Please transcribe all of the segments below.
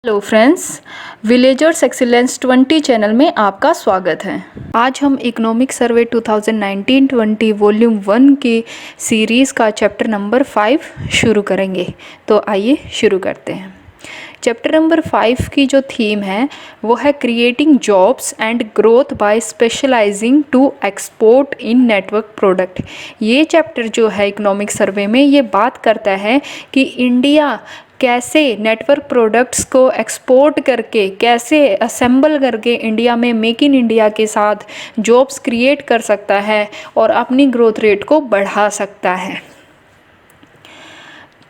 Hello friends, villagers excellence 20 channel में आपका स्वागत है। आज हम इकोनॉमिक सर्वे 2019-20 वॉल्यूम 1 की सीरीज़ का चैप्टर नंबर 5 शुरू करेंगे। तो आइए शुरू करते हैं। चैप्टर नंबर 5 की जो थीम है वो है creating jobs and growth by specializing to export in network product. ये चैप्टर जो है इकोनॉमिक सर्वे में ये बात करता है कि इंडिया कैसे नेटवर्क प्रोडक्ट्स को एक्सपोर्ट करके, कैसे असेंबल करके इंडिया में मेक इन इंडिया के साथ जॉब्स क्रिएट कर सकता है और अपनी ग्रोथ रेट को बढ़ा सकता है।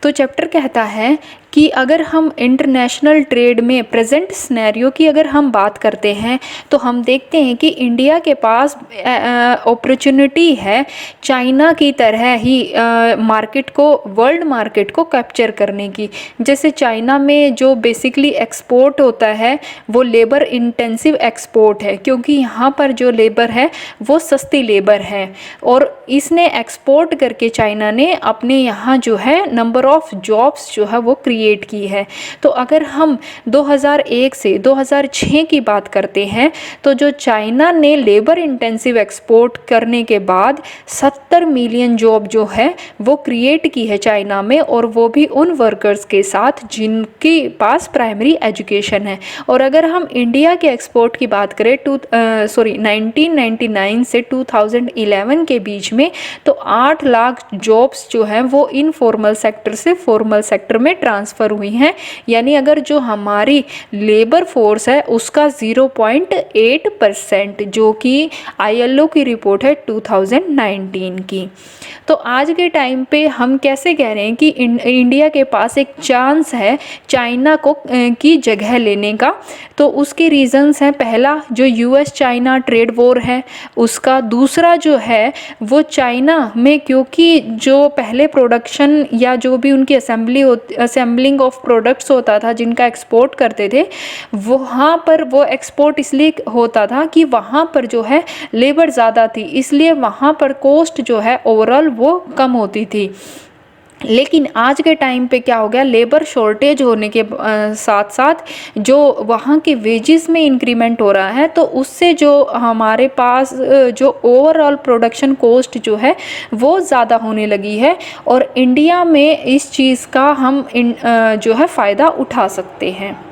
तो चैप्टर कहता है कि अगर हम इंटरनेशनल ट्रेड में प्रेजेंट सिनेरियो की अगर हम बात करते हैं तो हम देखते हैं कि इंडिया के पास अपॉर्चुनिटी है चाइना की तरह ही मार्केट को, वर्ल्ड मार्केट को कैप्चर करने की। जैसे चाइना में जो बेसिकली एक्सपोर्ट होता है वो लेबर इंटेंसिव एक्सपोर्ट है, क्योंकि यहाँ पर जो लेबर है वो सस्ती लेबर है और इसने एक्सपोर्ट करके चाइना ने अपने यहाँ जो है नंबर ऑफ जॉब्स जो है वो क्रिएट की है। तो अगर हम 2001 से 2006 की बात करते हैं तो जो चाइना ने लेबर इंटेंसिव एक्सपोर्ट करने के बाद 70 मिलियन जॉब जो है वो क्रिएट की है चाइना में, और वो भी उन वर्कर्स के साथ जिनके पास प्राइमरी एजुकेशन है। और अगर हम इंडिया के एक्सपोर्ट की बात करें 1999 से 2011 के बीच में, तो 8 लाख जॉब्स जो हैं वो इनफॉर्मल सेक्टर से फॉर्मल सेक्टर में ट्रांसफ़र हुई हैं। यानी अगर जो हमारी लेबर फोर्स है उसका 0.8%, जो कि ILO की रिपोर्ट है 2019 की। तो आज के टाइम पे हम कैसे कह रहे हैं कि इंडिया के पास एक चांस है चाइना को की जगह लेने का। तो उसके रीज़न्स हैं, पहला जो US चाइना ट्रेड वॉर है उसका, दूसरा जो है वो चाइना में क्योंकि जो पहले प्रोडक्शन या जो भी उनकी असेंबलिंग ऑफ प्रोडक्ट्स होता था जिनका एक्सपोर्ट करते थे, वहाँ पर वो एक्सपोर्ट इसलिए होता था कि वहाँ पर जो है लेबर ज़्यादा थी, इसलिए वहाँ पर कॉस्ट जो है ओवरऑल वो कम होती थी। लेकिन आज के टाइम पे क्या हो गया, लेबर शॉर्टेज होने के साथ साथ जो वहाँ के वेजेस में इंक्रीमेंट हो रहा है, तो उससे जो हमारे पास जो ओवरऑल प्रोडक्शन कॉस्ट जो है वो ज़्यादा होने लगी है, और इंडिया में इस चीज़ का हम जो है फ़ायदा उठा सकते हैं।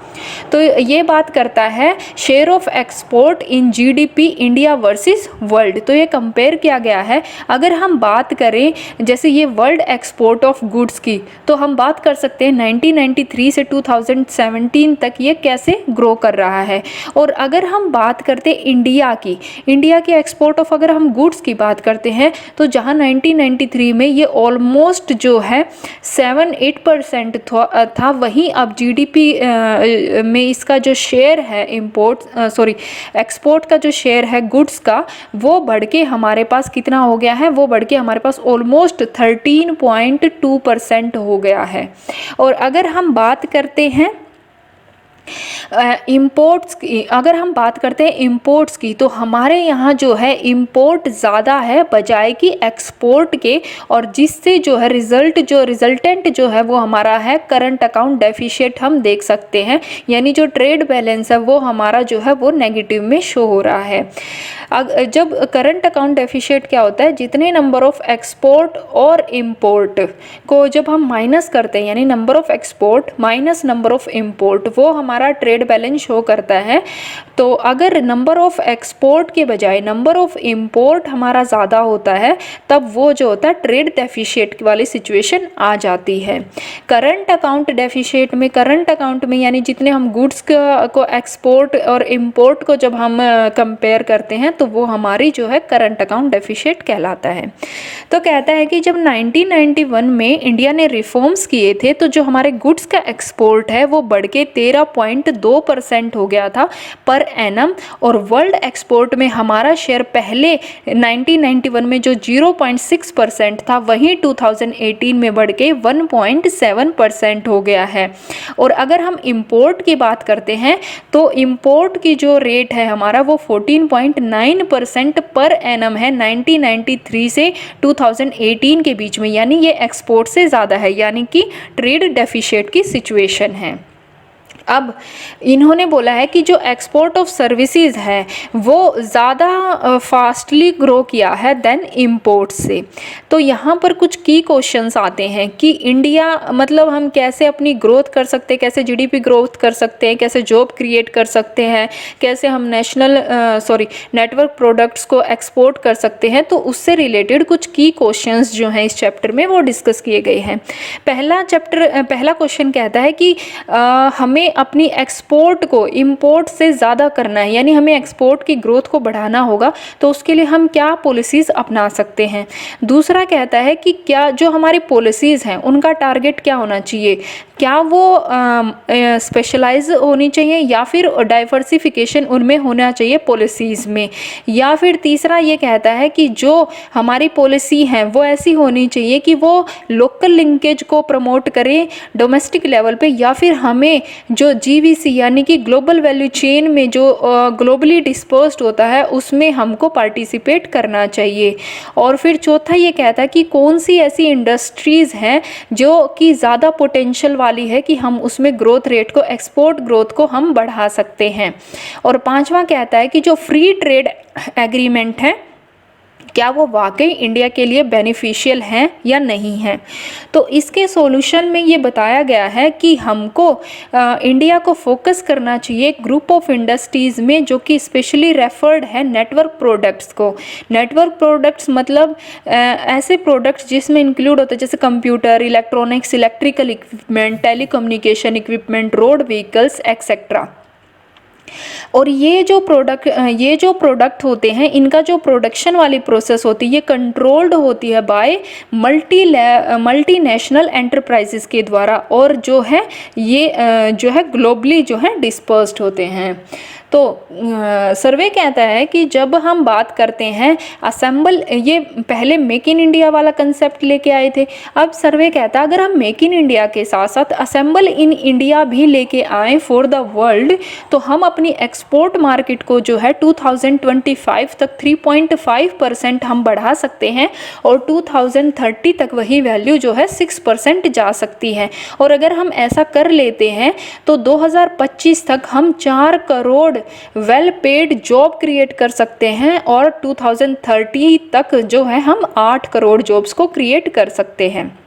तो ये बात करता है share of export in GDP India versus world. तो ये कंपेयर किया गया है। अगर हम बात करें जैसे ये वर्ल्ड एक्सपोर्ट ऑफ गुड्स की, तो हम बात कर सकते हैं 1993 से 2017 तक ये कैसे ग्रो कर रहा है। और अगर हम बात करते हैं इंडिया की एक्सपोर्ट ऑफ अगर हम गुड्स की बात करते हैं, तो जहाँ 1993 में ये ऑलमोस्ट जो है 7-8% था, वहीं अब GDP में इसका जो शेयर है एक्सपोर्ट का जो शेयर है गुड्स का, वो बढ़ के हमारे पास कितना हो गया है, वो बढ़ के हमारे पास ऑलमोस्ट 13.2% हो गया है। और अगर हम बात करते हैं इंपोर्ट्स की, अगर हम बात करते हैं इंपोर्ट्स की, तो हमारे यहाँ जो है इंपोर्ट ज़्यादा है बजाय कि एक्सपोर्ट के, और जिससे जो है रिजल्टेंट जो है वो हमारा है करंट अकाउंट डेफिशिएट हम देख सकते हैं। यानी जो ट्रेड बैलेंस है वो हमारा जो है वो नेगेटिव में शो हो रहा है। जब करंट अकाउंट डेफिशिएट क्या होता है, जितने नंबर ऑफ एक्सपोर्ट और इंपोर्ट को जब हम माइनस करते हैं, यानी number of export minus number of import, वो हमारा ट्रेड बैलेंस शो करता है। तो अगर नंबर ऑफ एक्सपोर्ट के बजाय नंबर ऑफ इंपोर्ट हमारा ज़्यादा होता है, तब वो जो होता है ट्रेड डेफिशिएट वाली सिचुएशन आ जाती है। करंट अकाउंट में यानी जितने हम गुड्स को एक्सपोर्ट और इंपोर्ट को जब हम कंपेयर करते हैं, तो वो हमारी जो है करंट अकाउंट डेफिशिएट कहलाता है। तो कहता है कि जब 1991 में इंडिया ने रिफॉर्म्स किए थे, तो जो हमारे गुड्स का एक्सपोर्ट है वो बढ़ के 13.2% हो गया था पर एनम, और वर्ल्ड एक्सपोर्ट में हमारा शेयर पहले 1991 में जो 0.6% था, वहीं 2018 में बढ़ के 1.7% हो गया है। और अगर हम इंपोर्ट की बात करते हैं, तो इंपोर्ट की जो रेट है हमारा वो 14.9% पर एनम है 1993 से 2018 के बीच में, यानी ये एक्सपोर्ट से ज़्यादा है, यानी कि ट्रेड डेफिशिएट की सिचुएशन है। अब इन्होंने बोला है कि जो एक्सपोर्ट ऑफ सर्विसेज है वो ज़्यादा फास्टली ग्रो किया है देन इंपोर्ट से। तो यहाँ पर कुछ की क्वेश्चंस आते हैं कि इंडिया मतलब हम कैसे अपनी ग्रोथ कर सकते हैं, कैसे जीडीपी ग्रोथ कर सकते हैं, कैसे जॉब क्रिएट कर सकते हैं, कैसे हम नेटवर्क प्रोडक्ट्स को एक्सपोर्ट कर सकते हैं। तो उससे रिलेटेड कुछ की क्वेश्चंस जो हैं इस चैप्टर में वो डिस्कस किए गए हैं। पहला क्वेश्चन कहता है कि हमें अपनी एक्सपोर्ट को इंपोर्ट से ज़्यादा करना है, यानी हमें एक्सपोर्ट की ग्रोथ को बढ़ाना होगा, तो उसके लिए हम क्या पॉलिसीज़ अपना सकते हैं। दूसरा कहता है कि क्या जो हमारी पॉलिसीज़ हैं उनका टारगेट क्या होना चाहिए, क्या वो स्पेशलाइज होनी चाहिए या फिर डाइवर्सिफिकेशन उनमें होना चाहिए पॉलिसीज़ में। या फिर तीसरा ये कहता है कि जो हमारी पॉलिसी हैं वो ऐसी होनी चाहिए कि वो लोकल लिंकेज को प्रमोट करें डोमेस्टिक लेवल पे, या फिर हमें जो जीवीसी यानी कि ग्लोबल वैल्यू चेन में जो ग्लोबली डिस्पर्स्ड होता है उसमें हमको पार्टिसिपेट करना चाहिए। और फिर चौथा ये कहता है कि कौन सी ऐसी इंडस्ट्रीज़ हैं जो कि ज़्यादा पोटेंशियल वाली है कि हम उसमें ग्रोथ रेट को, एक्सपोर्ट ग्रोथ को हम बढ़ा सकते हैं। और पांचवा कहता है कि जो फ्री ट्रेड एग्रीमेंट है क्या वो वाकई इंडिया के लिए बेनिफिशियल हैं या नहीं हैं। तो इसके सॉल्यूशन में ये बताया गया है कि हमको इंडिया को फोकस करना चाहिए ग्रुप ऑफ इंडस्ट्रीज़ में जो कि स्पेशली रेफर्ड है नेटवर्क प्रोडक्ट्स को। नेटवर्क प्रोडक्ट्स मतलब ऐसे प्रोडक्ट्स जिसमें इंक्लूड होते हैं जैसे computer, electronics, electrical equipment, telecommunication equipment, road vehicles etcetera. और ये जो प्रोडक्ट होते हैं इनका जो प्रोडक्शन वाली प्रोसेस होती है ये कंट्रोल्ड होती है बाय मल्टीनेशनल एंटरप्राइजेस के द्वारा, और जो है ये जो है ग्लोबली जो है डिस्पर्स्ड होते हैं। तो सर्वे कहता है कि जब हम बात करते हैं असेंबल, ये पहले मेक इन इंडिया वाला कंसेप्ट लेके आए थे, अब सर्वे कहता है अगर हम मेक इन इंडिया के साथ साथ असेंबल इन इंडिया भी लेके आए फॉर द वर्ल्ड, तो हम अपनी एक्सपोर्ट मार्केट को जो है 2025 तक 3.5% हम बढ़ा सकते हैं, और 2030 तक वही वैल्यू जो है 6% जा सकती है। और अगर हम ऐसा कर लेते हैं तो 2025 तक हम 4 crore well paid job create कर सकते हैं, और 2030 तक जो है हम 8 करोड़ जॉब्स को क्रिएट कर सकते हैं।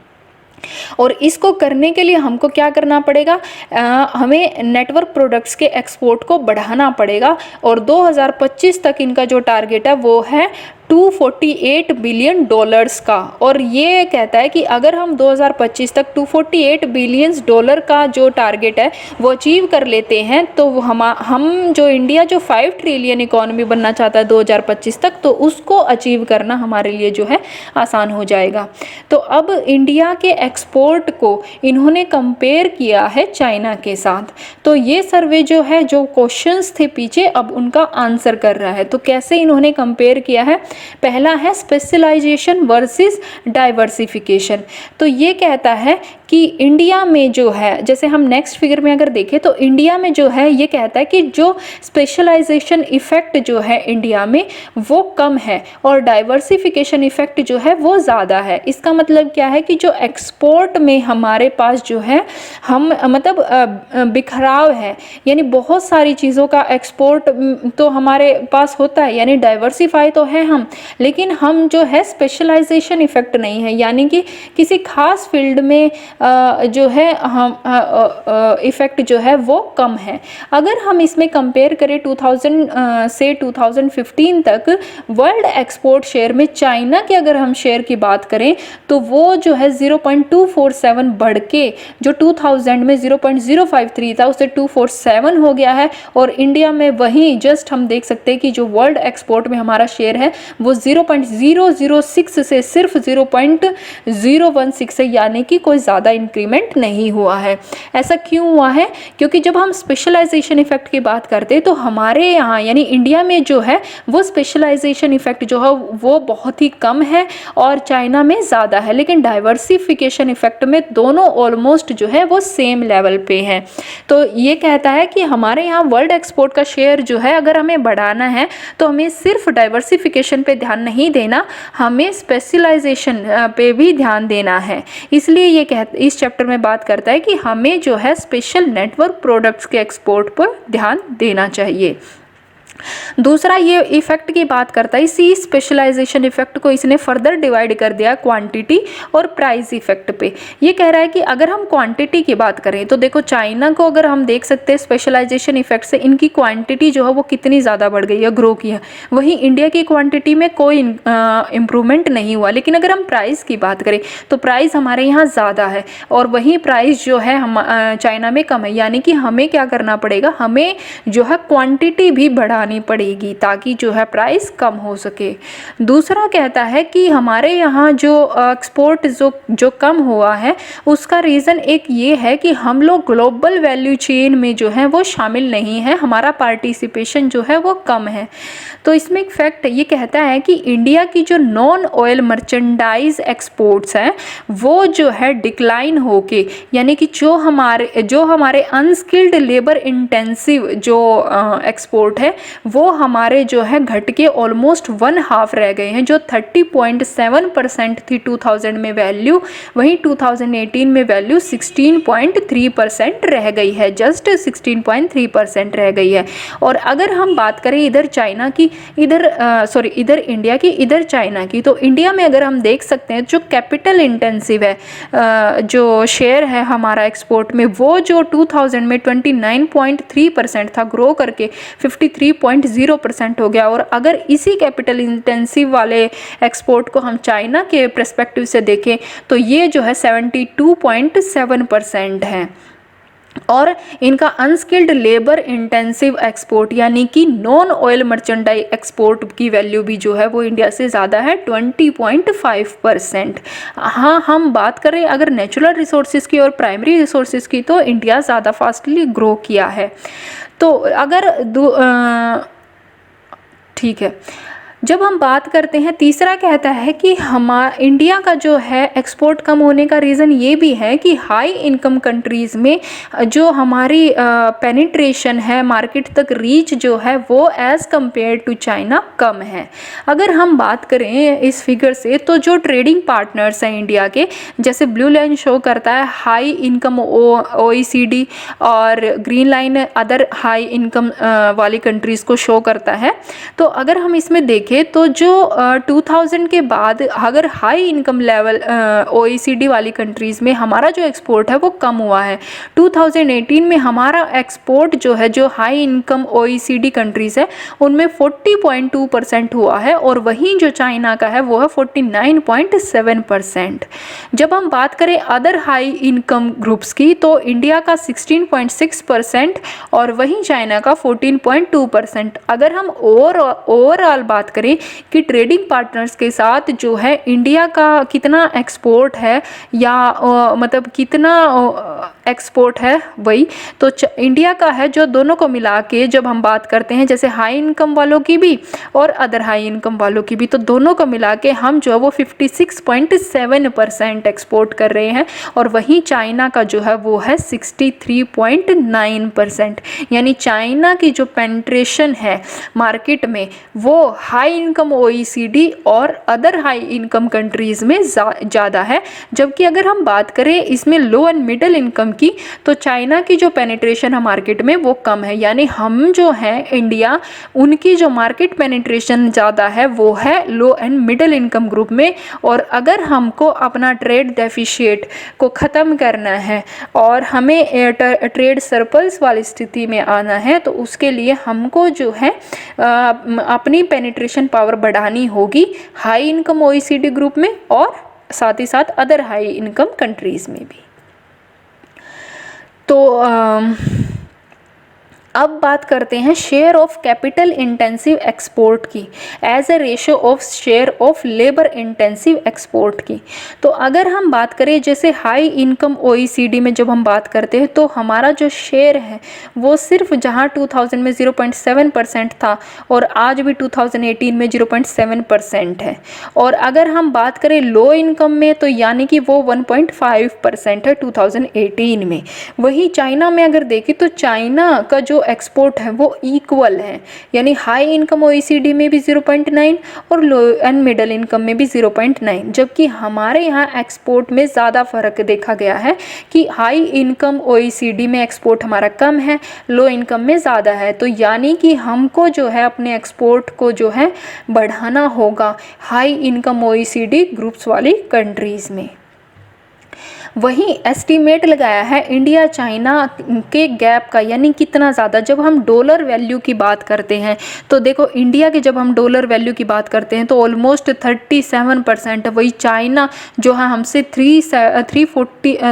और इसको करने के लिए हमको क्या करना पड़ेगा, हमें नेटवर्क प्रोडक्ट्स के एक्सपोर्ट को बढ़ाना पड़ेगा, और 2025 तक इनका जो टारगेट है वो है $248 बिलियन का। और ये कहता है कि अगर हम 2025 तक $248 बिलियन का जो टारगेट है वो अचीव कर लेते हैं तो हम जो इंडिया जो 5 ट्रिलियन इकॉनमी बनना चाहता है 2025 तक, तो उसको अचीव करना हमारे लिए जो है आसान हो जाएगा। तो अब इंडिया के एक्सपोर्ट को इन्होंने कंपेयर किया है चाइना के साथ। तो ये सर्वे जो है, जो क्वेश्चंस थे पीछे, अब उनका आंसर कर रहा है। तो कैसे इन्होंने कंपेयर किया है, पहला है स्पेशलाइजेशन वर्सेस डाइवर्सिफिकेशन। तो ये कहता है कि इंडिया में जो है, जैसे हम नेक्स्ट फिगर में अगर देखें तो इंडिया में जो है ये कहता है कि जो स्पेशलाइजेशन इफेक्ट जो है इंडिया में वो कम है, और डाइवर्सिफिकेशन इफेक्ट जो है वो ज़्यादा है। इसका मतलब क्या है कि जो एक्सपोर्ट में हमारे पास जो है हम मतलब बिखराव है, यानी बहुत सारी चीज़ों का एक्सपोर्ट तो हमारे पास होता है, यानी डाइवर्सिफाई तो है हम, लेकिन हम जो है स्पेशलाइजेशन इफेक्ट नहीं है, यानी कि किसी खास फील्ड में जो है हम इफेक्ट जो है वो कम है। अगर हम इसमें कंपेयर करें 2000 से 2015 तक वर्ल्ड एक्सपोर्ट शेयर में चाइना के अगर हम शेयर की बात करें तो वो जो है 0.247 बढ़ के जो 2000 में 0.053 था उससे 247 हो गया है, और इंडिया में वही जस्ट हम देख सकते हैं कि जो वर्ल्ड एक्सपोर्ट में हमारा शेयर है वो 0.006 से सिर्फ 0.016 है, यानी कि कोई ज़्यादा इंक्रीमेंट नहीं हुआ है। ऐसा क्यों हुआ है, क्योंकि जब हम स्पेशलाइजेशन इफेक्ट की बात करते हैं तो हमारे यहाँ यानी इंडिया में जो है वो स्पेशलाइजेशन इफेक्ट जो है वो बहुत ही कम है और चाइना में ज़्यादा है, लेकिन डाइवर्सिफिकेशन इफेक्ट में दोनों ऑलमोस्ट जो है वो सेम लेवल पे हैं। तो ये कहता है कि हमारे यहाँ वर्ल्ड एक्सपोर्ट का शेयर जो है अगर हमें बढ़ाना है तो हमें सिर्फ डाइवर्सिफिकेशन पे ध्यान नहीं देना, हमें स्पेशलाइजेशन पे भी ध्यान देना है। इसलिए ये इस चैप्टर में बात करता है कि हमें जो है स्पेशल नेटवर्क प्रोडक्ट्स के एक्सपोर्ट पर ध्यान देना चाहिए। दूसरा ये इफेक्ट की बात करता है, इसी स्पेशलाइजेशन इफेक्ट को इसने फर्दर डिवाइड कर दिया क्वांटिटी और प्राइस इफेक्ट पे। ये कह रहा है कि अगर हम क्वांटिटी की बात करें तो देखो चाइना को अगर हम देख सकते हैं स्पेशलाइजेशन इफेक्ट से इनकी क्वांटिटी जो है वो कितनी ज़्यादा बढ़ गई है, ग्रो की है। वहीं इंडिया की क्वांटिटी में कोई इम्प्रूवमेंट नहीं हुआ। लेकिन अगर हम प्राइस की बात करें तो प्राइस हमारे यहाँ ज़्यादा है और वहीं प्राइस जो है हम चाइना में कम है। यानी कि हमें क्या करना पड़ेगा, हमें जो है क्वांटिटी भी बढ़ानी पड़ेगी ताकि जो है प्राइस कम हो सके। दूसरा कहता है कि हमारे यहाँ जो एक्सपोर्ट जो कम हुआ है उसका रीज़न एक ये है कि हम लोग ग्लोबल वैल्यू चेन में जो है वो शामिल नहीं है, हमारा पार्टिसिपेशन जो है वो कम है। तो इसमें एक फैक्ट ये कहता है कि इंडिया की जो नॉन ऑयल मर्चेंडाइज एक्सपोर्ट्स हैं वो जो है डिक्लाइन होके, यानी कि जो हमारे अनस्किल्ड लेबर इंटेंसिव जो एक्सपोर्ट है वो हमारे जो है घट के ऑलमोस्ट 1/2 रह गए हैं। जो 30.7% थी 2000 में वैल्यू, वहीं 2018 में वैल्यू 16.3% रह गई है, जस्ट 16.3% रह गई है। और अगर हम बात करें इधर चाइना की, इधर इंडिया की, इधर चाइना की, तो इंडिया में अगर हम देख सकते हैं जो कैपिटल इंटेंसिव है जो शेयर है हमारा एक्सपोर्ट में, वो जो 2000 में 29.3% था, ग्रो करके 53.0% हो गया। और अगर इसी कैपिटल इंटेंसिव वाले एक्सपोर्ट को हम चाइना के पर्सपेक्टिव से देखें तो ये जो है 72.7% है। और इनका अनस्किल्ड लेबर इंटेंसिव एक्सपोर्ट यानी कि नॉन ऑयल मर्चेंडाइज एक्सपोर्ट की वैल्यू भी जो है वो इंडिया से ज़्यादा है 20.5%। हाँ, हम बात करें अगर नेचुरल रिसोर्सेज की और प्राइमरी रिसोर्सेज की तो इंडिया ज़्यादा फास्टली ग्रो किया है। तो अगर ठीक है, जब हम बात करते हैं, तीसरा कहता है कि इंडिया का जो है एक्सपोर्ट कम होने का रीज़न ये भी है कि हाई इनकम कंट्रीज़ में जो हमारी पेनिट्रेशन है, मार्केट तक रीच जो है वो एज़ कंपेयर टू चाइना कम है। अगर हम बात करें इस फिगर से तो जो ट्रेडिंग पार्टनर्स हैं इंडिया के, जैसे ब्लू लाइन शो करता है हाई इनकम OECD और green line other high income वाली कंट्रीज़ को शो करता है। तो अगर हम इसमें देखें तो जो 2000 के बाद अगर हाई इनकम लेवल OECD वाली कंट्रीज़ में हमारा जो एक्सपोर्ट है वो कम हुआ है। 2018 में हमारा एक्सपोर्ट जो है जो हाई इनकम OECD कंट्रीज़ है उनमें 40.2% हुआ है और वहीं जो चाइना का है वो है 49.7%। जब हम बात करें अदर हाई इनकम ग्रुप्स की तो इंडिया का 16.6% और वहीं चाइना का 14.2%। अगर हम ओवरऑल बात करें कि ट्रेडिंग पार्टनर्स के साथ जो है इंडिया का कितना एक्सपोर्ट है या मतलब कितना एक्सपोर्ट है वही, तो इंडिया का है जो दोनों को मिला के जब हम बात करते हैं जैसे हाई इनकम वालों की भी और अदर हाई इनकम वालों की भी, तो दोनों को मिला के हम जो है वो 56.7% एक्सपोर्ट कर रहे हैं और वहीं चाइना का जो है वो है 63.9%। यानी चाइना की जो पेनिट्रेशन है मार्केट में वो हाई इनकम OECD और अदर हाई इनकम कंट्रीज़ में ज़्यादा है। जबकि अगर हम बात करें इसमें लो एंड मिडिल इनकम की तो चाइना की जो पेनिट्रेशन है मार्केट में वो कम है। यानी हम जो है इंडिया, उनकी जो मार्केट पेनिट्रेशन ज़्यादा है वो है लो एंड मिडिल इनकम ग्रुप में। और अगर हमको अपना ट्रेड डेफिशिएट को ख़त्म करना है और हमें ट्रेड सरप्लस वाली स्थिति में आना है तो उसके लिए हमको जो है अपनी पेनिट्रेशन पावर बढ़ानी होगी हाई इनकम OECD ग्रुप में और साथ ही साथ अदर हाई इनकम कंट्रीज़ में भी। तो अब बात करते हैं share of capital intensive export की as a ratio of share of labour intensive export की। तो अगर हम बात करें जैसे हाई इनकम OECD में जब हम बात करते हैं तो हमारा जो शेयर है वो सिर्फ जहां 2000 में 0.7% था और आज भी 2018 में 0.7% है। और अगर हम बात करें लो इनकम में तो यानी कि वो 1.5% है 2018 में। वही चाइना में अगर देखें तो चाइना का जो जो एक्सपोर्ट है वो इक्वल है, यानी हाई इनकम OECD में भी 0.9 और लो एंड मिडल इनकम में भी 0.9, जबकि हमारे यहाँ एक्सपोर्ट में ज़्यादा फ़र्क देखा गया है कि हाई इनकम OECD में एक्सपोर्ट हमारा कम है, लो इनकम में ज़्यादा है। तो यानी कि हमको जो है अपने एक्सपोर्ट को जो है बढ़ाना होगा हाई इनकम OECD ग्रुप्स वाली कंट्रीज़ में। वहीं एस्टीमेट लगाया है इंडिया चाइना के गैप का, यानी कितना ज़्यादा। जब हम डॉलर वैल्यू की बात करते हैं तो देखो इंडिया की जब हम डॉलर वैल्यू की बात करते हैं तो ऑलमोस्ट 37% है, वही चाइना जो है हमसे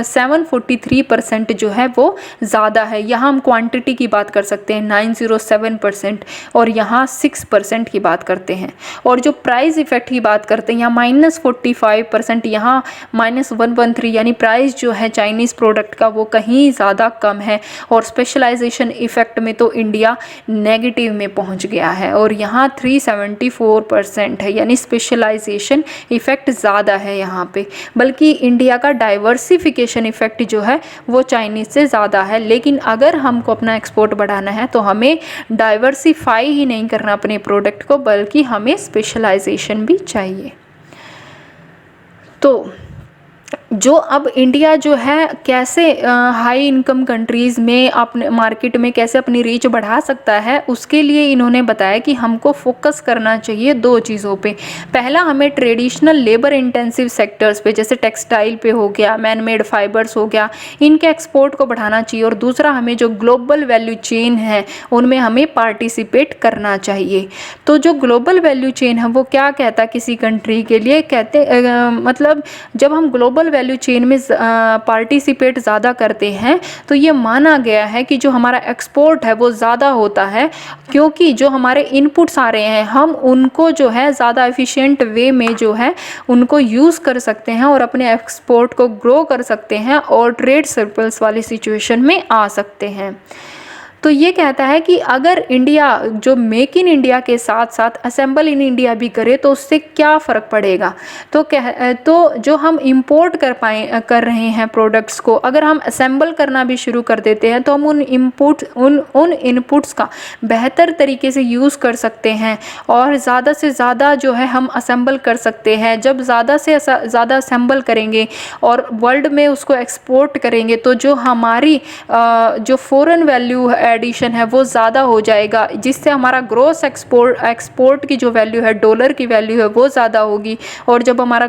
743% जो है वो ज़्यादा है। यहाँ हम क्वांटिटी की बात कर सकते हैं 907% और यहाँ 6% की बात करते हैं। और जो प्राइस इफेक्ट की बात करते हैं यहाँ -45%, यहाँ -113, यानी प्राइस जो है चाइनीज़ प्रोडक्ट का वो कहीं ज़्यादा कम है। और स्पेशलाइजेशन इफ़ेक्ट में तो इंडिया नेगेटिव में पहुंच गया है और यहाँ 374% है, यानी स्पेशलाइजेशन इफ़ेक्ट ज़्यादा है यहाँ पे। बल्कि इंडिया का डाइवर्सिफिकेशन इफ़ेक्ट जो है वो चाइनीज़ से ज़्यादा है। लेकिन अगर हमको अपना एक्सपोर्ट बढ़ाना है तो हमें डाइवर्सिफाई ही नहीं करना अपने प्रोडक्ट को, बल्कि हमें स्पेशलाइजेशन भी चाहिए। तो जो अब इंडिया जो है कैसे हाई इनकम कंट्रीज़ में अपने मार्केट में कैसे अपनी रीच बढ़ा सकता है, उसके लिए इन्होंने बताया कि हमको फोकस करना चाहिए दो चीज़ों पे। पहला, हमें ट्रेडिशनल लेबर इंटेंसिव सेक्टर्स पे जैसे टेक्सटाइल पे हो गया, मैन मेड फाइबर्स हो गया, इनके एक्सपोर्ट को बढ़ाना चाहिए। और दूसरा, हमें जो ग्लोबल वैल्यू चेन है उनमें हमें पार्टिसिपेट करना चाहिए। तो जो ग्लोबल वैल्यू चेन है वो क्या कहता है किसी कंट्री के लिए, कहते मतलब जब हम ग्लोबल वैल्यू चेन में पार्टिसिपेट ज़्यादा करते हैं तो ये माना गया है कि जो हमारा एक्सपोर्ट है वो ज़्यादा होता है, क्योंकि जो हमारे इनपुट्स आ रहे हैं हम उनको जो है ज़्यादा एफिशिएंट वे में जो है उनको यूज़ कर सकते हैं और अपने एक्सपोर्ट को ग्रो कर सकते हैं और ट्रेड सर्कल्स वाली सिचुएशन में आ सकते हैं। तो ये कहता है कि अगर इंडिया जो मेक इन इंडिया के साथ साथ असेंबल इन इंडिया भी करे तो उससे क्या फ़र्क पड़ेगा। तो जो हम इंपोर्ट कर रहे हैं प्रोडक्ट्स को, अगर हम असेंबल करना भी शुरू कर देते हैं तो हम उन इनपुट्स का बेहतर तरीके से यूज़ कर सकते हैं और ज़्यादा से ज़्यादा जो है हम असेंबल कर सकते हैं। जब ज़्यादा से ज़्यादा असेंबल करेंगे और वर्ल्ड में उसको एक्सपोर्ट करेंगे तो जो हमारी जो फॉरेन वैल्यू एडिशन है वो ज़्यादा हो जाएगा, जिससे हमारा ग्रोस एक्सपोर्ट की जो वैल्यू है, डॉलर की वैल्यू है वो ज़्यादा होगी। और जब हमारा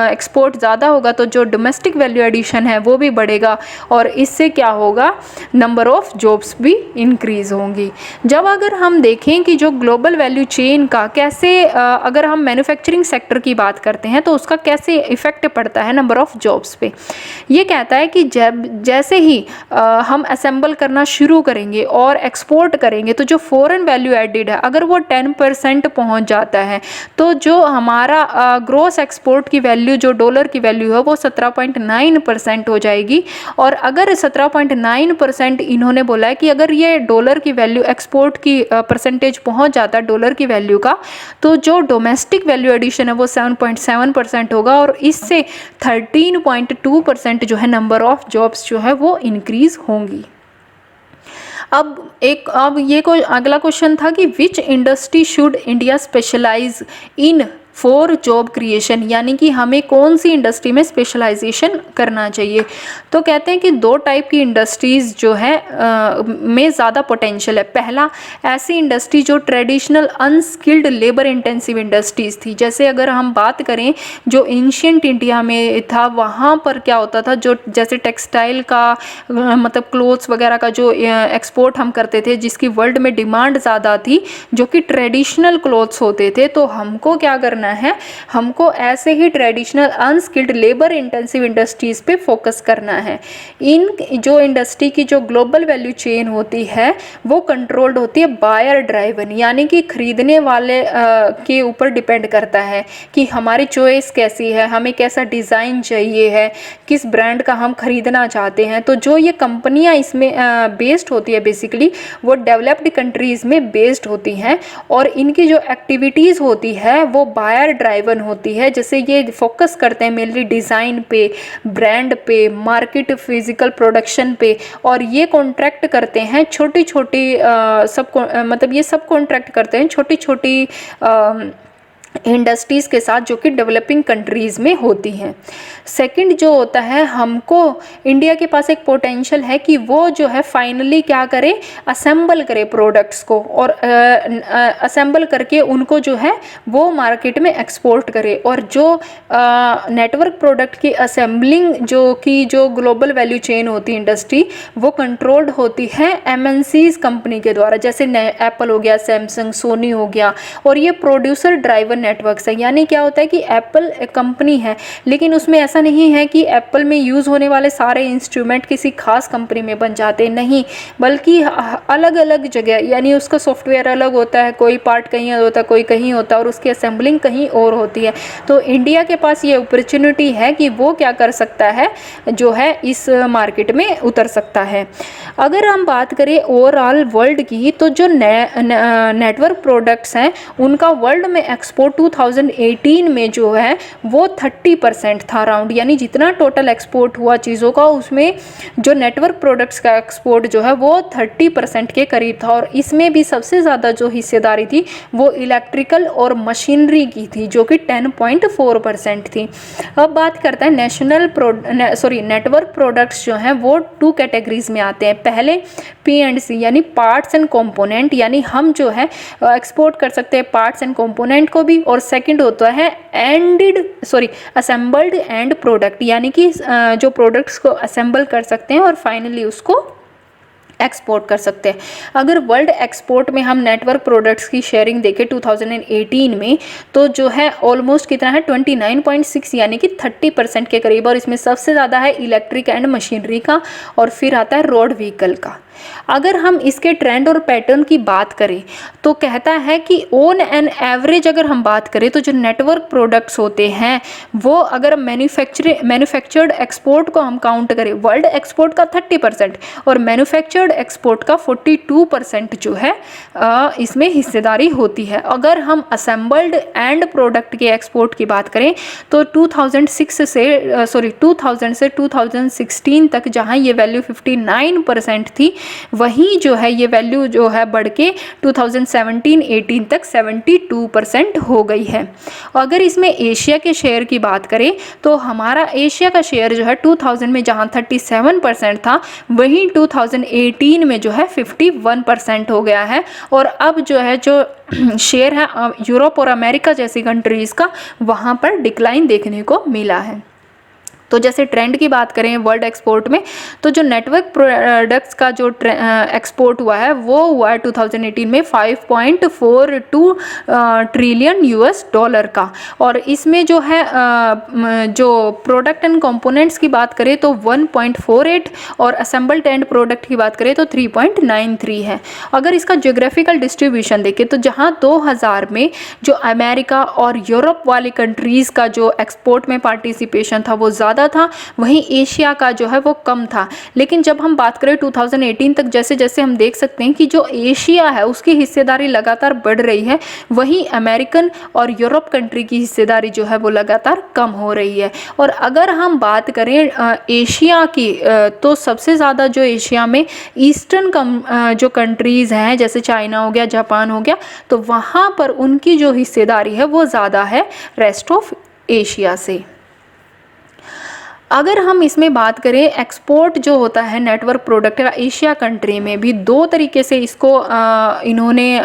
एक्सपोर्ट ज़्यादा होगा तो जो डोमेस्टिक वैल्यू एडिशन है वो भी बढ़ेगा और इससे क्या होगा, नंबर ऑफ़ जॉब्स भी इंक्रीज़ होंगी। जब अगर हम देखें कि जो ग्लोबल वैल्यू चेन का कैसे अगर हम मैन्युफैक्चरिंग सेक्टर की बात करते हैं तो उसका कैसे इफ़ेक्ट पड़ता है नंबर ऑफ़ जॉब्स पे, ये कहता है कि जैसे ही हम असेंबल करना शुरू करेंगे और एक्सपोर्ट करेंगे तो जो फॉरेन वैल्यू एडिड है अगर वो 10% पहुंच जाता है तो जो हमारा ग्रोस एक्सपोर्ट की वैल्यू, जो डॉलर की वैल्यू है वो 17.9% हो जाएगी। और अगर 17.9% इन्होंने बोला है कि अगर ये डॉलर की वैल्यू एक्सपोर्ट की परसेंटेज पहुंच जाता है डॉलर की वैल्यू का, तो जो डोमेस्टिक वैल्यू एडिशन है वो 7.7% होगा और इससे 13.2% जो है नंबर ऑफ जॉब्स जो है वो इंक्रीज़ होंगी। अब ये कोई अगला क्वेश्चन था कि which industry should India specialize in for job creation, यानी कि हमें कौन सी इंडस्ट्री में स्पेशलाइजेशन करना चाहिए। तो कहते हैं कि दो टाइप की इंडस्ट्रीज़ जो है में ज़्यादा पोटेंशियल है। पहला, ऐसी इंडस्ट्री जो traditional unskilled labour intensive industries थी। जैसे अगर हम बात करें जो एंशिएंट इंडिया में था, वहाँ पर क्या होता था, जो जैसे टेक्सटाइल का मतलब क्लोथ्स वगैरह का जो एक्सपोर्ट हम करते थे, जिसकी वर्ल्ड में डिमांड ज़्यादा थी, जो कि ट्रेडिशनल क्लोथ्स होते थे। तो हमको क्या करना है, हमको ऐसे ही traditional unskilled labour intensive industries पे फोकस करना है। इन जो इंडस्ट्री की जो ग्लोबल वैल्यू चेन होती है वो कंट्रोल्ड होती है बायर ड्राइवन, यानी कि खरीदने वाले के ऊपर डिपेंड करता है कि हमारी चॉइस कैसी है, हमें कैसा डिज़ाइन चाहिए है, किस ब्रांड का हम खरीदना चाहते हैं। तो जो ये कंपनियां इसमें बेस्ड होती है बेसिकली वो डेवलप्ड कंट्रीज़ में बेस्ड होती हैं और इनकी जो एक्टिविटीज़ होती है वो बायर ड्राइवन होती है, जैसे ये फोकस करते हैं मेनली डिज़ाइन पे, ब्रांड पे, मार्केट, फिजिकल प्रोडक्शन पे, और ये कॉन्ट्रैक्ट करते हैं छोटी छोटी मतलब ये सब कॉन्ट्रैक्ट करते हैं छोटी छोटी इंडस्ट्रीज़ के साथ जो कि डेवलपिंग कंट्रीज़ में होती हैं। सेकंड जो होता है, हमको इंडिया के पास एक पोटेंशियल है कि वो जो है फाइनली क्या करे, असेंबल करे प्रोडक्ट्स को, और असेंबल करके उनको जो है वो मार्केट में एक्सपोर्ट करे। और जो नेटवर्क प्रोडक्ट की असेंबलिंग जो ग्लोबल वैल्यू चेन होती है इंडस्ट्री, वो कंट्रोल्ड होती है MNCs कंपनी के द्वारा, जैसे एप्पल हो गया, सैमसंग, सोनी हो गया। और ये प्रोड्यूसर ड्राइवर नेटवर्क्स है, यानी क्या होता है कि एप्पल कंपनी है, लेकिन उसमें ऐसा नहीं है कि एप्पल में यूज़ होने वाले सारे इंस्ट्रूमेंट किसी खास कंपनी में बन जाते, नहीं, बल्कि अलग अलग जगह, यानी उसका सॉफ्टवेयर अलग होता है, कोई पार्ट कहीं होता है, कोई कहीं होता है, और उसकी असेंबलिंग कहीं और होती है। तो इंडिया के पास ये अपॉर्चुनिटी है कि वो क्या कर सकता है, जो है इस मार्केट में उतर सकता है। अगर हम बात करें ओवरऑल वर्ल्ड की, तो जो नेटवर्क प्रोडक्ट्स हैं उनका वर्ल्ड में एक्सपोर्ट 2018 में जो है वो 30% था अराउंड, यानी जितना टोटल एक्सपोर्ट हुआ चीज़ों का, उसमें जो नेटवर्क प्रोडक्ट्स का एक्सपोर्ट जो है वो 30% के करीब था। और इसमें भी सबसे ज़्यादा जो हिस्सेदारी थी वो इलेक्ट्रिकल और मशीनरी की थी, जो कि 10.4% थी। अब बात करते हैं नेटवर्क प्रोडक्ट्स जो हैं वो 2 कैटेगरीज में आते हैं। पहले P&C यानी पार्ट्स एंड कंपोनेंट, यानी हम जो है एक्सपोर्ट कर सकते हैं पार्ट्स एंड कंपोनेंट को भी। और सेकंड होता है असेंबल्ड एंड प्रोडक्ट, यानी कि जो प्रोडक्ट्स को असेंबल कर सकते हैं और फाइनली उसको एक्सपोर्ट कर सकते हैं। अगर वर्ल्ड एक्सपोर्ट में हम नेटवर्क प्रोडक्ट्स की शेयरिंग देखें 2018 में, तो जो है ऑलमोस्ट कितना है 29.6, यानी कि 30% के करीब। और इसमें सबसे ज़्यादा है इलेक्ट्रिक एंड मशीनरी का, और फिर आता है रोड व्हीकल का। अगर हम इसके ट्रेंड और पैटर्न की बात करें तो कहता है कि ऑन एन एवरेज अगर हम बात करें तो जो नेटवर्क प्रोडक्ट्स होते हैं वो अगर मैन्युफैक्चर्ड एक्सपोर्ट को हम काउंट करें, वर्ल्ड एक्सपोर्ट का 30% और मैन्युफैक्चर्ड एक्सपोर्ट का 42% जो है इसमें हिस्सेदारी होती है। अगर हम असेंबल्ड एंड प्रोडक्ट के एक्सपोर्ट की बात करें तो 2000 से 2016 तक जहां ये वैल्यू 59% थी, वहीं जो है ये वैल्यू जो है बढ़ के 2017-18 तक 72% हो गई है। अगर इसमें एशिया के शेयर की बात करें तो हमारा एशिया का शेयर जो है 2000 में जहां 37% था, वहीं 2018 में जो है 51% हो गया है। और अब जो है जो शेयर है यूरोप और अमेरिका जैसी कंट्रीज़ का, वहाँ पर डिक्लाइन देखने को मिला है। तो जैसे ट्रेंड की बात करें वर्ल्ड एक्सपोर्ट में, तो जो नेटवर्क प्रोडक्ट्स का जो एक्सपोर्ट हुआ है वो हुआ है 2018 में 5.42 ट्रिलियन US$ का। और इसमें जो है जो प्रोडक्ट एंड कंपोनेंट्स की बात करें तो 1.48 और असेंबल्ड एंड प्रोडक्ट की बात करें तो 3.93 है। अगर इसका ज्योग्राफिकल डिस्ट्रीब्यूशन देखें तो जहां 2000 में जो अमेरिका और यूरोप वाली कंट्रीज़ का जो एक्सपोर्ट में पार्टिसिपेशन था वो ज़्यादा था, वहीं एशिया का जो है वो कम था। लेकिन जब हम बात करें 2018 तक, जैसे जैसे हम देख सकते हैं कि जो एशिया है उसकी हिस्सेदारी लगातार बढ़ रही है, वहीं अमेरिकन और यूरोप कंट्री की हिस्सेदारी जो है वो लगातार कम हो रही है। और अगर हम बात करें एशिया की, तो सबसे ज़्यादा जो एशिया में ईस्टर्न जो कंट्रीज़ हैं जैसे चाइना हो गया, जापान हो गया, तो वहाँ पर उनकी जो हिस्सेदारी है वो ज़्यादा है रेस्ट ऑफ एशिया से। अगर हम इसमें बात करें एक्सपोर्ट जो होता है नेटवर्क प्रोडक्ट का, एशिया कंट्री में भी 2 तरीके से इसको इन्होंने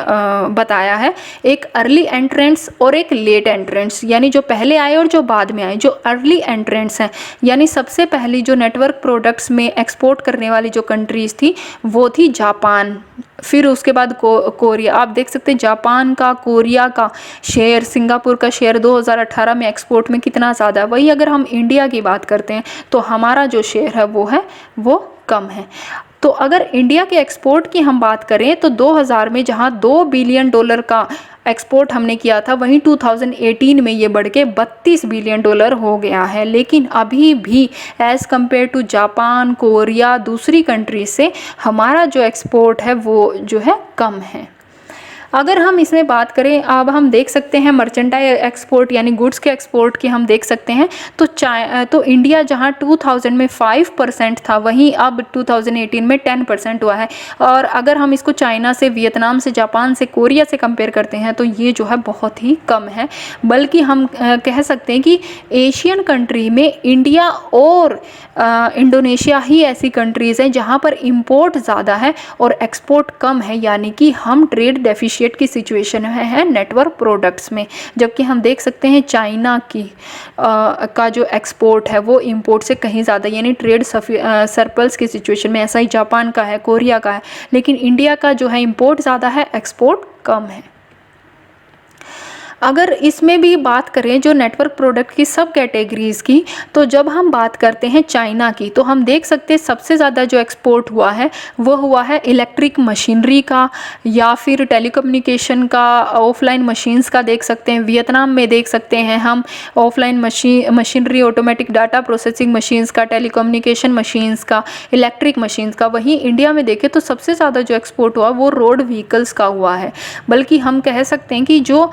बताया है, एक अर्ली एंट्रेंट्स और एक लेट एंट्रेंट्स, यानी जो पहले आए और जो बाद में आए। जो अर्ली एंट्रेंट्स हैं, यानी सबसे पहली जो नेटवर्क प्रोडक्ट्स में एक्सपोर्ट करने वाली जो कंट्रीज़ थी वो थी जापान, फिर उसके बाद कोरिया। आप देख सकते हैं जापान का, कोरिया का शेयर, सिंगापुर का शेयर 2018 में एक्सपोर्ट में कितना ज़्यादा है। वही अगर हम इंडिया की बात करते हैं तो हमारा जो शेयर है वो कम है। तो अगर इंडिया के एक्सपोर्ट की हम बात करें तो 2000 में जहां $2 बिलियन का एक्सपोर्ट हमने किया था, वहीं 2018 में ये बढ़ के $32 बिलियन हो गया है। लेकिन अभी भी as compare to Japan, Korea, दूसरी कंट्री से हमारा जो एक्सपोर्ट है वो जो है कम है। अगर हम इसमें बात करें, अब हम देख सकते हैं मर्चेंटाइज एक्सपोर्ट यानी गुड्स के एक्सपोर्ट की हम देख सकते हैं, तो इंडिया जहां 2000 में 5% था, वहीं अब 2018 में 10% हुआ है। और अगर हम इसको चाइना से, वियतनाम से, जापान से, कोरिया से कंपेयर करते हैं तो ये जो है बहुत ही कम है। बल्कि हम कह सकते हैं कि एशियन कंट्री में इंडिया और इंडोनेशिया ही ऐसी कंट्रीज़ हैं जहाँ पर इंपोर्ट ज़्यादा है और एक्सपोर्ट कम है, यानी कि हम ट्रेड डेफिशिएट की सिचुएशन में है नेटवर्क प्रोडक्ट्स में। जबकि हम देख सकते हैं चाइना की का जो एक्सपोर्ट है वो इंपोर्ट से कहीं ज़्यादा, यानी ट्रेड सरप्लस की सिचुएशन में। ऐसा ही जापान का है, कोरिया का है, लेकिन इंडिया का जो है इंपोर्ट ज़्यादा है, एक्सपोर्ट कम है। अगर इसमें भी बात करें जो नेटवर्क प्रोडक्ट की सब कैटेगरीज़ की, तो जब हम बात करते हैं चाइना की, तो हम देख सकते हैं सबसे ज़्यादा जो एक्सपोर्ट हुआ है वो हुआ है इलेक्ट्रिक मशीनरी का, या फिर टेलीकम्युनिकेशन का, ऑफलाइन मशीन्स का देख सकते हैं। वियतनाम में देख सकते हैं हम offline machinery, automatic data processing machines का, टेलीकम्युनिकेशन मशीन्स का, इलेक्ट्रिक मशीन्स का। वहीं इंडिया में देखें तो सबसे ज़्यादा जो एक्सपोर्ट हुआ वो रोड व्हीकल्स का हुआ है। बल्कि हम कह सकते हैं कि जो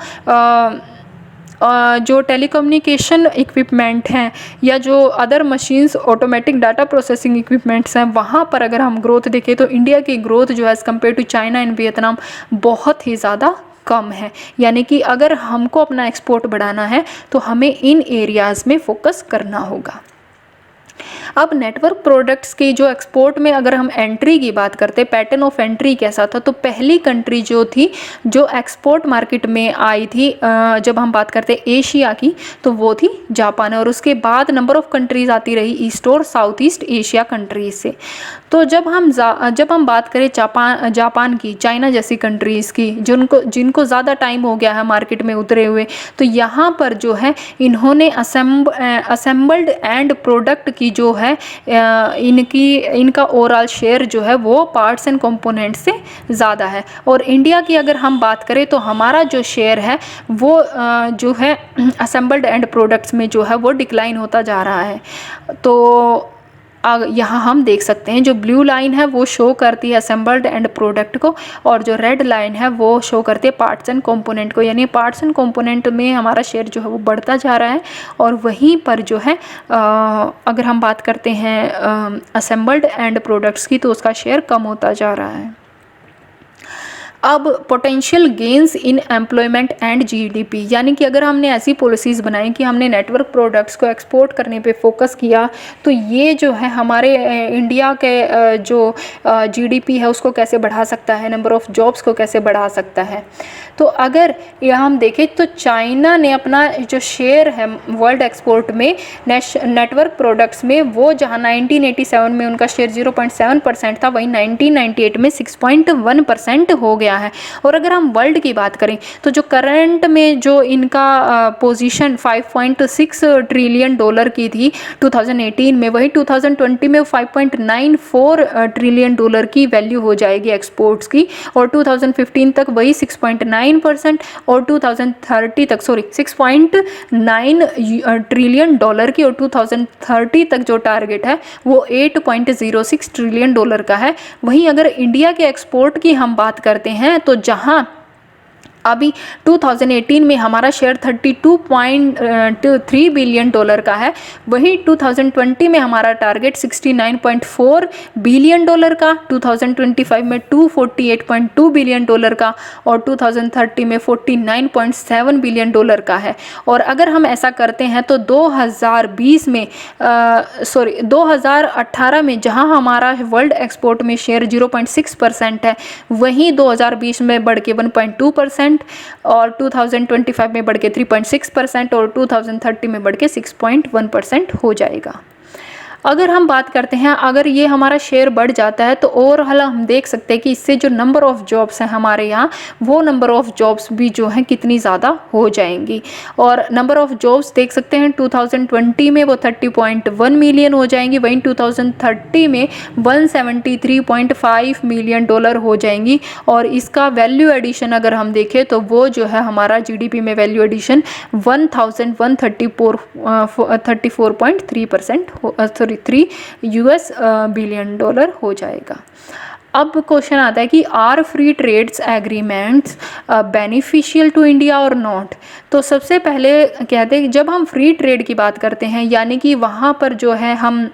टेलीकम्युनिकेशन इक्विपमेंट हैं या जो other machines, automatic data processing equipments हैं, वहाँ पर अगर हम ग्रोथ देखें तो इंडिया की ग्रोथ जो है as compare to China and Vietnam बहुत ही ज़्यादा कम है। यानी कि अगर हमको अपना एक्सपोर्ट बढ़ाना है तो हमें इन एरियाज़ में फोकस करना होगा। अब नेटवर्क प्रोडक्ट्स की जो एक्सपोर्ट में अगर हम एंट्री की बात करते, पैटर्न ऑफ एंट्री कैसा था, तो पहली कंट्री जो थी जो एक्सपोर्ट मार्केट में आई थी, जब हम बात करते एशिया की, तो वो थी जापान। और उसके बाद नंबर ऑफ कंट्रीज़ आती रही ईस्ट और साउथ ईस्ट एशिया कंट्रीज से। तो जब हम बात करें जापान की, चाइना जैसी कंट्रीज़ की, जिनको ज़्यादा टाइम हो गया है मार्केट में उतरे हुए, तो यहाँ पर जो है इन्होंने असेंबल्ड एंड प्रोडक्ट की जो है इनका ओवरऑल शेयर जो है वो पार्ट्स एंड कंपोनेंट से ज़्यादा है। और इंडिया की अगर हम बात करें तो हमारा जो शेयर है वो जो है असेंबल्ड एंड प्रोडक्ट्स में जो है वो डिक्लाइन होता जा रहा है। तो यहाँ हम देख सकते हैं जो ब्लू लाइन है वो शो करती है असेंबल्ड एंड प्रोडक्ट को, और जो रेड लाइन है वो शो करती है पार्ट्स एंड कंपोनेंट को। यानी पार्ट्स एंड कंपोनेंट में हमारा शेयर जो है वो बढ़ता जा रहा है, और वहीं पर जो है अगर हम बात करते हैं असेंबल्ड एंड प्रोडक्ट्स की, तो उसका शेयर कम होता जा रहा है। अब potential gains in employment and GDP, यानी कि अगर हमने ऐसी पॉलिसीज़ बनाई कि हमने नेटवर्क प्रोडक्ट्स को एक्सपोर्ट करने पे फोकस किया, तो ये जो है हमारे इंडिया के जो जीडीपी है उसको कैसे बढ़ा सकता है, नंबर ऑफ़ जॉब्स को कैसे बढ़ा सकता है। तो अगर यहाँ हम देखें तो चाइना ने अपना जो शेयर है वर्ल्ड एक्सपोर्ट में नेटवर्क प्रोडक्ट्स में, वो जहाँ 1987 में उनका शेयर 0.7% था, वहीं 1998 में 6.1% हो गया है। और अगर हम वर्ल्ड की बात करें तो जो करंट में जो इनका पोजीशन 5.6 ट्रिलियन डॉलर की थी 2018 में, वही 2020 में 5.94 ट्रिलियन डॉलर की वैल्यू हो जाएगी एक्सपोर्ट्स की, और 2015 तक वही 6.9% और 2030 तक 6.9 ट्रिलियन डॉलर की, और 2030 तक जो टारगेट है वो 8.06 ट्रिलियन डॉलर का है। वहीं अगर इंडिया के एक्सपोर्ट की हम बात करते हैं तो जहां अभी 2018 में हमारा शेयर 32.3 बिलियन डॉलर का है, वहीं 2020 में हमारा टारगेट 69.4 बिलियन डॉलर का, 2025 में 248.2 बिलियन डॉलर का, और 2030 में 49.7 बिलियन डॉलर का है। और अगर हम ऐसा करते हैं तो 2018 में जहां हमारा वर्ल्ड एक्सपोर्ट में शेयर 0.6% है, वहीं 2020 में बढ़ के 1.2%, और 2025 में बढ़ के 3.6%, और 2030 में बढ़ के 6.1% हो जाएगा। अगर हम बात करते हैं, अगर ये हमारा शेयर बढ़ जाता है तो ओवरऑल हम देख सकते हैं कि इससे जो नंबर ऑफ़ जॉब्स हैं हमारे यहाँ, वो नंबर ऑफ़ जॉब्स भी जो हैं कितनी ज़्यादा हो जाएंगी। और नंबर ऑफ़ जॉब्स देख सकते हैं 2020 में वो 30.1 मिलियन हो जाएंगी, वहीं 2030 में 173.5 मिलियन डॉलर हो जाएंगी। और इसका वैल्यू एडिशन अगर हम देखें तो वो जो है हमारा जीडीपी में वैल्यू एडिशन 1134.3% $3 बिलियन हो जाएगा। अब क्वेश्चन आता है कि are free trades agreements beneficial to India और नॉट। तो सबसे पहले कहते हैं कि जब हम फ्री ट्रेड की बात करते हैं, यानी कि वहाँ पर जो है हम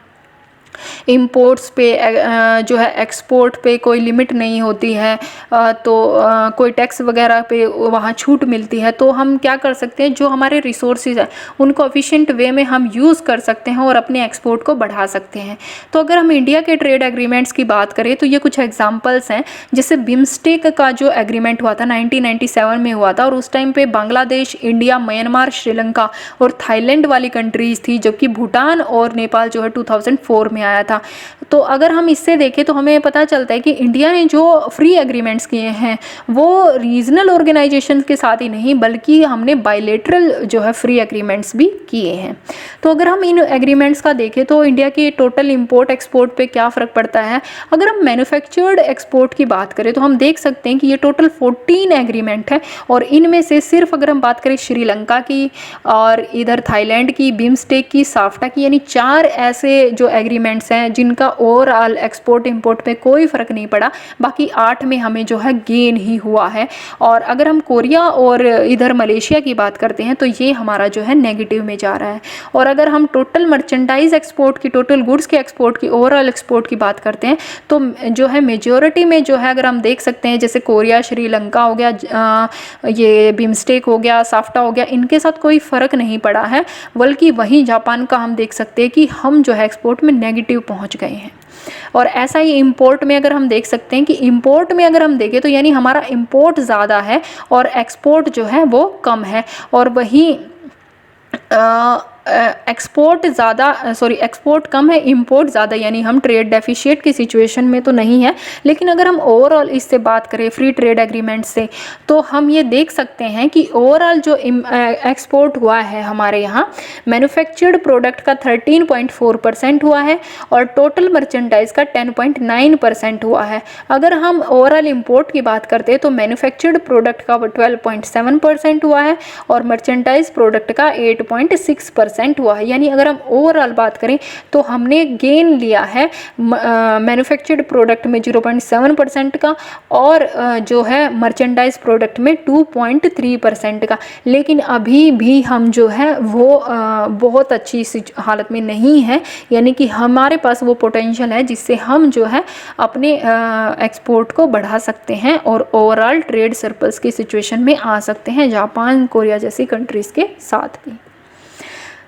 इंपोर्ट्स पे जो है एक्सपोर्ट पे कोई लिमिट नहीं होती है, तो कोई टैक्स वगैरह पे वहाँ छूट मिलती है, तो हम क्या कर सकते हैं, जो हमारे रिसोर्सेज हैं उनको एफिशिएंट वे में हम यूज़ कर सकते हैं और अपने एक्सपोर्ट को बढ़ा सकते हैं। तो अगर हम इंडिया के ट्रेड एग्रीमेंट्स की बात करें तो ये कुछ एग्जांपल्स हैं। जैसे बिम्स्टेक का जो एग्रीमेंट हुआ था 1997 में हुआ था, और उस टाइम पे बांग्लादेश, इंडिया, म्यांमार, श्रीलंका और थाईलैंड वाली कंट्रीज़ थी, जबकि भूटान और नेपाल जो है 2004 में आया था। तो अगर हम इससे देखें तो हमें पता चलता है कि इंडिया ने जो फ्री एग्रीमेंट्स किए हैं वो रीजनल ऑर्गेनाइजेशन के साथ ही नहीं, बल्कि हमने बायलैटरल जो है फ्री एग्रीमेंट्स भी किए हैं। तो अगर हम इन एग्रीमेंट्स का देखें तो इंडिया के टोटल इंपोर्ट एक्सपोर्ट पे क्या फ़र्क पड़ता है। अगर हम मैन्युफैक्चर्ड एक्सपोर्ट की बात करें तो हम देख सकते हैं कि ये टोटल 14 एग्रीमेंट है, और इनमें से सिर्फ अगर हम बात करें श्रीलंका की और इधर थाईलैंड की, बिम्स्टेक की, साफ्टा की, यानी 4 ऐसे जो एग्रीमेंट्स हैं जिनका ओवरऑल एक्सपोर्ट इंपोर्ट पे कोई फ़र्क नहीं पड़ा। बाकी 8 में हमें जो है गेन ही हुआ है। और अगर हम कोरिया और इधर मलेशिया की बात करते हैं तो ये हमारा जो है नेगेटिव में जा रहा है। और अगर हम टोटल मर्चेंडाइज एक्सपोर्ट की, टोटल गुड्स के एक्सपोर्ट की, ओवरऑल एक्सपोर्ट की बात करते हैं तो जो है मेजॉरिटी में जो है अगर हम देख सकते हैं, जैसे कोरिया, श्रीलंका हो गया, ये बिम्स्टेक हो गया, साफ्टा हो गया, इनके साथ कोई फ़र्क नहीं पड़ा है, बल्कि वहीं जापान का हम देख सकते हैं कि हम जो है एक्सपोर्ट में नेगेटिव पहुंच गए हैं। और ऐसा ही इंपोर्ट में अगर हम देख सकते हैं कि इंपोर्ट में अगर हम देखें तो यानी हमारा इंपोर्ट ज़्यादा है और एक्सपोर्ट जो है वो कम है। और वहीं एक्सपोर्ट कम है, इंपोर्ट ज़्यादा, यानी हम ट्रेड डेफिशिएट की सिचुएशन में तो नहीं है। लेकिन अगर हम ओवरऑल इससे बात करें फ्री ट्रेड एग्रीमेंट से, तो हम ये देख सकते हैं कि ओवरऑल जो एक्सपोर्ट हुआ है हमारे यहाँ, मैन्युफैक्चर्ड प्रोडक्ट का 13.4% हुआ है और टोटल मर्चेंडाइज का 10.9% हुआ है। अगर हम ओवरऑल इंपोर्ट की बात करते हैं तो मैन्युफैक्चर्ड प्रोडक्ट का 12.7% हुआ है और मर्चेंडाइज प्रोडक्ट का 8.6% हुआ है। यानी अगर हम ओवरऑल बात करें तो हमने गेन लिया है मैन्युफैक्चर्ड प्रोडक्ट में 0.7% का और जो है मर्चेंडाइज प्रोडक्ट में 2.3% का। लेकिन अभी भी हम जो है वो बहुत अच्छी हालत में नहीं है, यानी कि हमारे पास वो पोटेंशियल है जिससे हम जो है अपने एक्सपोर्ट को बढ़ा सकते हैं और ओवरऑल ट्रेड सरप्लस की सिचुएशन में आ सकते हैं जापान, कोरिया जैसी कंट्रीज़ के साथ भी।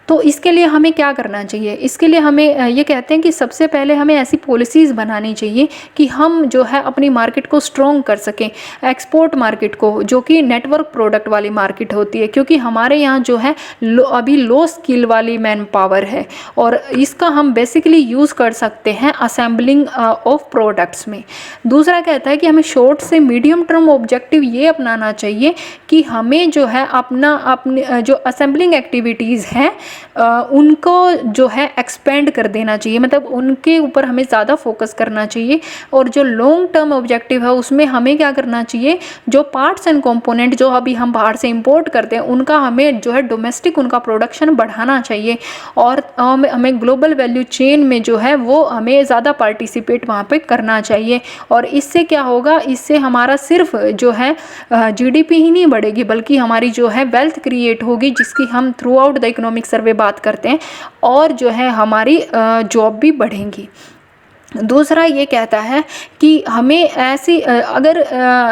तो इसके लिए हमें क्या करना चाहिए, इसके लिए हमें ये कहते हैं कि सबसे पहले हमें ऐसी पॉलिसीज़ बनानी चाहिए कि हम जो है अपनी मार्केट को स्ट्रॉन्ग कर सकें, एक्सपोर्ट मार्केट को, जो कि नेटवर्क प्रोडक्ट वाली मार्केट होती है, क्योंकि हमारे यहाँ जो है अभी लो स्किल वाली मैन पावर है और इसका हम बेसिकली यूज़ कर सकते हैं असेंबलिंग ऑफ प्रोडक्ट्स में। दूसरा कहता है कि हमें शॉर्ट से मीडियम टर्म ऑब्जेक्टिव ये अपनाना चाहिए कि हमें जो है अपने जो असेंबलिंग एक्टिविटीज़ हैं उनको जो है एक्सपेंड कर देना चाहिए, मतलब उनके ऊपर हमें ज़्यादा फोकस करना चाहिए। और जो लॉन्ग टर्म ऑब्जेक्टिव है उसमें हमें क्या करना चाहिए, जो पार्ट्स एंड कंपोनेंट जो अभी हम बाहर से इंपोर्ट करते हैं उनका हमें जो है डोमेस्टिक उनका प्रोडक्शन बढ़ाना चाहिए और हमें ग्लोबल वैल्यू चेन में जो है वो हमें ज़्यादा पार्टिसिपेट वहाँ पे करना चाहिए। और इससे क्या होगा, इससे हमारा सिर्फ जो है जीडीपी ही नहीं बढ़ेगी बल्कि हमारी जो है वेल्थ क्रिएट होगी, जिसकी हम through out the economic survey बात करते हैं, और जो है हमारी जॉब भी बढ़ेंगी। दूसरा ये कहता है कि हमें ऐसी अगर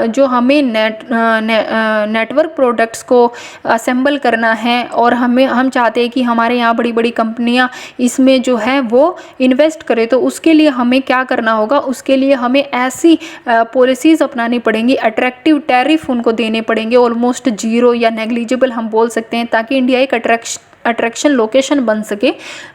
जो हमें नेटवर्क प्रोडक्ट्स को असेंबल करना है और हम चाहते हैं कि हमारे यहाँ बड़ी बड़ी कंपनियाँ इसमें जो है वो इन्वेस्ट करें, तो उसके लिए हमें क्या करना होगा, उसके लिए हमें ऐसी पॉलिसीज़ अपनानी पड़ेंगी, अट्रैक्टिव टैरिफ उनको देने पड़ेंगे, ऑलमोस्ट जीरो या नेग्लिजिबल हम बोल सकते हैं, ताकि इंडिया एक अट्रैक्शन लोकेशन बन सके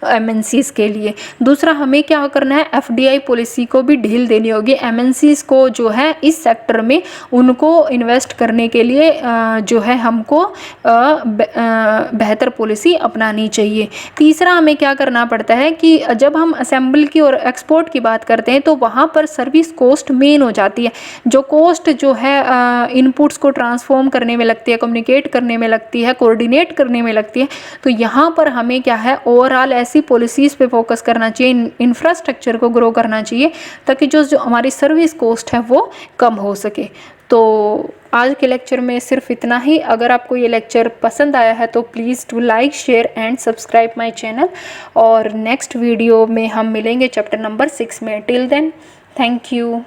एमएनसीज़ के लिए। दूसरा हमें क्या करना है, एफडीआई पॉलिसी को भी ढील देनी होगी, एमएनसीज़ को जो है इस सेक्टर में उनको इन्वेस्ट करने के लिए जो है हमको बेहतर पॉलिसी अपनानी चाहिए। तीसरा हमें क्या करना पड़ता है कि जब हम असेंबल की और एक्सपोर्ट की बात करते हैं तो वहाँ पर सर्विस कॉस्ट मेन हो जाती है, जो कॉस्ट जो है इनपुट्स को ट्रांसफॉर्म करने में लगती है, कम्युनिकेट करने में लगती है, कोऑर्डिनेट करने में लगती है। तो यहाँ पर हमें क्या है, ओवरऑल ऐसी पॉलिसीज़ पे फोकस करना चाहिए, इंफ्रास्ट्रक्चर को ग्रो करना चाहिए, ताकि जो हमारी सर्विस कॉस्ट है वो कम हो सके। तो आज के लेक्चर में सिर्फ इतना ही। अगर आपको ये लेक्चर पसंद आया है तो please do like, share and subscribe my channel. और नेक्स्ट वीडियो में हम मिलेंगे चैप्टर नंबर 6 में। Till then, thank you.